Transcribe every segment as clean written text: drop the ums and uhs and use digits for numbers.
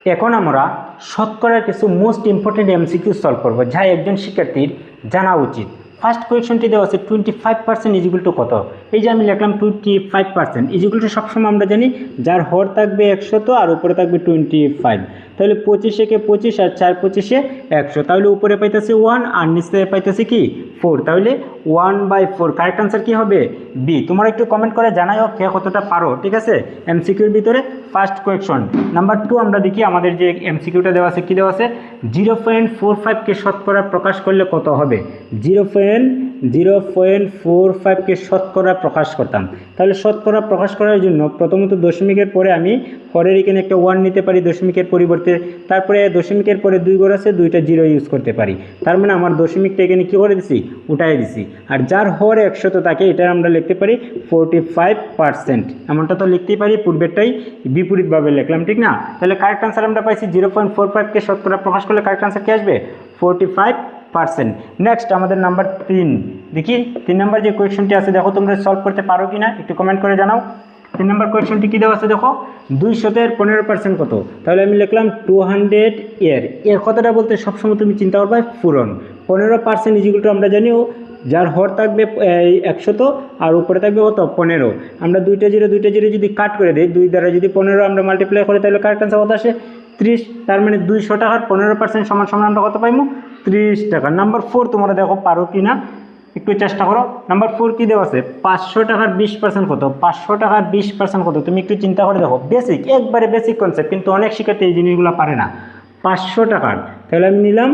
এখন আমরা শতকরার কিছু মোস্ট ইম্পর্টেন্ট এমসিকিউ সলভ করব যা একজন শিক্ষার্থীর জানা উচিত। ফার্স্ট কোয়েশনটি দেওয়া আছে 25% ইজিকুয়াল টু কত। এই যে আমি লিখলাম 25% ইজিকুয়াল টু সবসময় আমরা জানি যার হর থাকবে 100 আর উপরে থাকবে 25, তাহলে 25 কে 25 আর 4 25 100, তাহলে উপরে পাইতেছে 1 আর নিচে পাইতেছে কি 4, তাহলে 1/4। কারেক্ট আনসার কি হবে বি। তোমরা একটু কমেন্ট করে জানাও কে কতটা পারো, ঠিক আছে। এমসিকিউর ভিতরে ফার্স্ট কোয়েশন নাম্বার 2 আমরা দেখি আমাদের যে এমসিকিউটা দেওয়া আছে কি দেওয়া আছে 0.45 কে শতকরা প্রকাশ করলে কত হবে। 0.45 কে শতকরা প্রকাশ করতাম, তাহলে শতকরা প্রকাশ করার জন্য প্রথমত দশমিকের পরে আমি হরের এখানে একটা 1 নিতে পারি দশমিকের পরিবর্তে, তারপরে দশমিকের পরে 2 ঘর আছে 2টা 0 ইউজ করতে পারি, তার মানে আমার দশমিকটা এখানে কী করে দিছি উঠাই দিছি। আর যার হর 100 থাকে এটা আমরা লিখতে পারি 45%, এমনটা তো লিখতেই পারি, পূর্বেরটাই বিপরীতভাবে লিখলাম, ঠিক না। তাহলে কারেক্ট আনসার আমরা পাইছি 0.45 কে শতকরা প্রকাশ করলে কারেক্ট আনসার কি আসবে 45%। নেক্সট আমাদের নাম্বার 3 দেখি 3 নাম্বার যে কোয়েশনটি আছে দেখো তোমরা সলভ করতে পারো কি না একটু কমেন্ট করে জানাও। 3 নাম্বার কোয়েশনটি কী দেওয়া আছে দেখো 200 এর 15% কত। তাহলে আমি লিখলাম 200 এর কথাটা বলতে সবসময় তুমি চিন্তা করবে পূরণ। 15% ইজিকুয়াল টু আমরা জানিও যার হর থাকবে 100 আর উপরে থাকবে কত 15। আমরা দুইটা জিরো যদি কাট করে দিই 2 দ্বারা যদি 15 আমরা মাল্টিপ্লাই করি তাহলে কারেক্ট আনসার কত আসে 30। তার মানে 200 টাকার 15% সমান সমান আমরা কত পাইমু 30 টাকা। নাম্বার 4 তোমরা দেখো পারো কি না একটু চেষ্টা করো। নাম্বার 4 কি দেওয়া আছে 500 টাকার 20% কত। 500 টাকার 20% কত তুমি একটু চিন্তা করে দেখো, বেসিক একবারে বেসিক কনসেপ্ট, কিন্তু অনেক শিক্ষার্থী এই জিনিসগুলো পারে না। 500 টাকার, তাহলে আমি নিলাম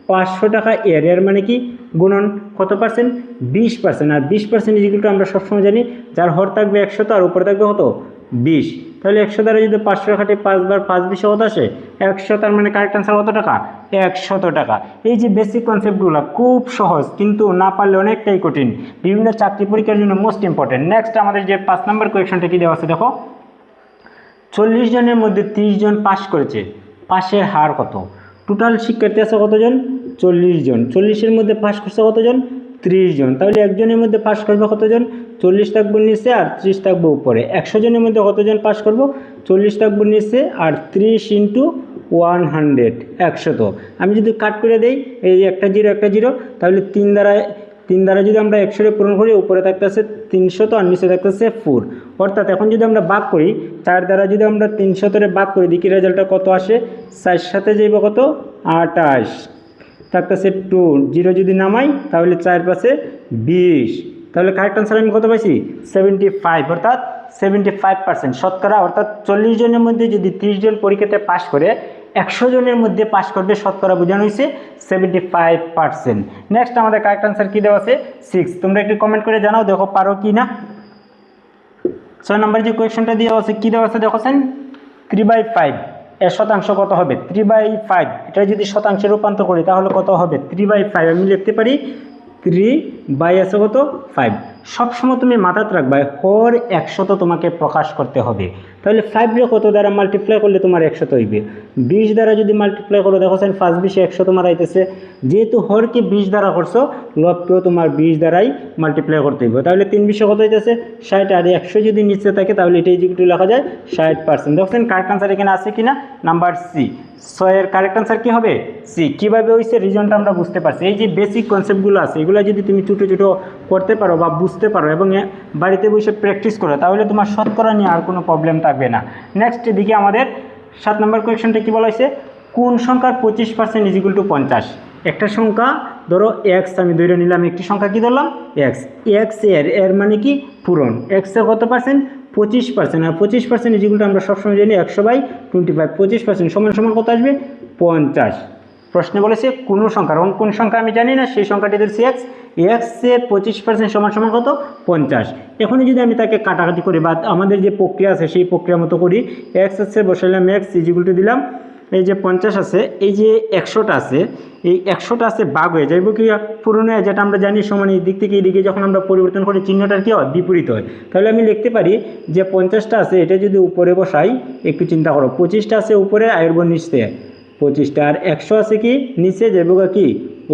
500 টাকা এর মানে কি গুণন কত পার্সেন্ট 20%, আর 20% ইজিকুয়াল টু আমরা সবসময় জানি যার হর থাকবে 100 আর উপরে থাকবে কত 20, তাহলে 100 দ্বারা যদি 500 কাটে 5 বার 5 20 কত আসে 100, তার মানে কারেক্ট আনসার কত টাকা 100 টাকা। এই যে বেসিক কনসেপ্টগুলো খুব সহজ কিন্তু না পারলে অনেকটাই কঠিন, বিভিন্ন চাকরি পরীক্ষার জন্য মোস্ট ইম্পর্টেন্ট। নেক্সট আমাদের যে 5 নম্বর কোয়েশনটা কি দেওয়া আছে দেখো 40 জনের মধ্যে 30 জন পাস করেছে, পাশের হার কত। টোটাল শিক্ষার্থী আছে কতজন 40 জন, 40-এর মধ্যে পাস করছে কতজন 30 জন, তাহলে একজনের মধ্যে পাস করবে কতজন 40 থাকবো নিচে আর 30 থাকবো উপরে। 100 জনের মধ্যে কতজন পাস করবো 40 থাকবো নিচে আর 30 × 100 100। আমি যদি কাট করে দেই এই একটা জিরো তাহলে 3 দ্বারা যদি আমরা 100 পূরণ করি উপরে থাকতেছে 300 আর নিচে থাকতেছে 4, অর্থাৎ এখন যদি আমরা ভাগ করি 4 দ্বারা যদি আমরা 300 ভাগ করি দেখি রেজাল্টটা কত আসে 4 সাথে যাইব কত 28 থাকতেছে 2, 0 যদি নামাই তাহলে 4 পাশে 20, তাহলে কারেক্ট আনসার আমি কত পাইছি 75, অর্থাৎ 75% শতকরা, অর্থাৎ 40 জনের মধ্যে যদি 30 জন পরীক্ষাতে পাস করে 100 জনের মধ্যে পাস করবে শতকরা বোঝানো হয়েছে 75%। নেক্সট আমাদের কারেক্ট আনসার কী দেওয়া আছে 6, তোমরা একটু কমেন্ট করে জানাও দেখো পারো কি না। 6 নম্বর যে কোয়েশনটা দেওয়া আছে কী দেওয়া আছে দেখছেন 3/5 এর শতাংশ কত হবে 3/5, এটা যদি শতাংশে রূপান্তর করি তাহলে কত হবে 3/5। আমি লিখতে পারি 3 আছে কত 5। সবসময় তুমি মাথায় রাখবা হর 100 তোমাকে প্রকাশ করতে হবে, তাহলে 5 রে কত দ্বারা মাল্টিপ্লাই করলে তোমার 100 হইবে। 20 দ্বারা যদি মাল্টিপ্লাই করো দেখছেন 5 20 100 তোমার আইতেছে, যেহেতু হরকে 20 দ্বারা করছো লবকেও তোমার 20 দ্বারাই মাল্টিপ্লাই করতে হইবে, তাহলে 3 20 কত হইতেছে 60, আর 100 যদি নিচে থাকে তাহলে এটা ইজিকুয়াল টু লেখা যায় 60%। দেখছেন কারেক্ট আনসার এখানে আছে কিনা নাম্বার সি। 6 এর কারেক্ট আনসার কি হবে সি। কীভাবে হয়েছে রিজনটা আমরা বুঝতে পারছি। এই যে বেসিক কনসেপ্টগুলো আছে এগুলো যদি তুমি ছোটো ছোটো করতে পারো বা বুঝতে পারো এবং বাড়িতে বসে প্র্যাকটিস করো তাহলে তোমার শতকরা নিয়ে আর কোনো প্রবলেম থাকবে না। নেক্সট দিকে আমাদের 7 নম্বর কোয়েশনটা কী বলা হয়েছে কোন সংখ্যার 25% ইজিকুয়াল টু 50। একটা সংখ্যা ধরো এক্স আমি ধরে নিলাম, একটি সংখ্যা কী ধরলাম এক্স এর মানে কি পূরণ, এক্সের কত পার্সেন্ট 25%, আর 25% ইজিকুয়াল টু আমরা সবসময় জানি 100/25, 25% সমান সমান কত আসবে 50। প্রশ্নে বলেছে কোন সংখ্যা, কোন সংখ্যা আমি জানি না সেই সংখ্যাটি ধরছি এক্সের 25% সমান সমান কত 50। এখনই যদি আমি তাকে কাটাকাটি করি বা আমাদের যে প্রক্রিয়া আছে সেই প্রক্রিয়া মতো করি এক্স আছে বসাইলাম এক্স ইজিকুয়াল টু দিলাম এই যে 50 আছে, এই যে 100টা আছে এই 100টা আছে ভাগ হয়ে যাইব কি পূরণ হয়ে, যেটা আমরা জানি সমান এই দিক থেকে এই দিকে যখন আমরা পরিবর্তন করি চিহ্নটার কী হয় বিপরীত হয়। তাহলে আমি লিখতে পারি যে 50টা আছে এটা যদি উপরে বসাই একটু চিন্তা করো 25টা আছে উপরে আয়ের নিচে 25টা, আর 100 আছে কি নিচে যাইব কি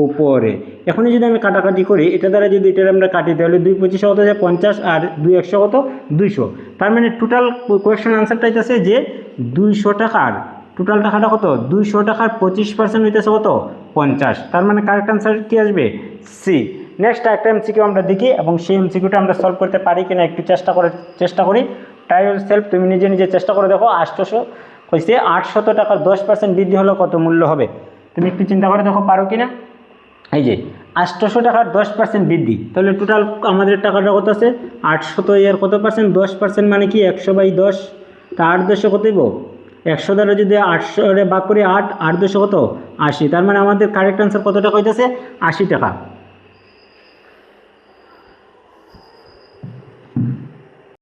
উপরে। এখনই যদি আমি কাটাকাটি করি এটা দ্বারা যদি এটা আমরা কাটি তাহলে 2 25 কত যায় 50 আর 2 100 কত 200, তার মানে টোটাল কোয়েশ্চেন আনসারটা হইতেছে যে 200 টাকার টোটাল টাকাটা কত 200 টাকার 25% হইতেছে কত 50। তার মানে কারেক্ট আনসার কি আসবে সি। নেক্সট একটা এমসিকিউ আমরা দেখি এবং সেই এমসিকিউটা আমরা সলভ করতে পারি কিনা একটু চেষ্টা করি। ট্রাই ইউর সেলফ, তুমি নিজে নিজে চেষ্টা করে দেখো। 800 হয়েছে 800 টাকার 10% বৃদ্ধি হলে কত মূল্য হবে, তুমি একটু চিন্তা করে দেখো পারো কিনা। এই যে 800 টাকার 10% বৃদ্ধি, তাহলে টোটাল আমাদের টাকাটা কত আছে 800, এর কত পার্সেন্ট 10% মানে কি 100/10, তা 8 কত দেব 100 দ্বারা যদি 800 ভাগ করি 8 8 কত 80, তার মানে আমাদের কারেক্ট আনসার কত টাকা হইতেছে 80 টাকা।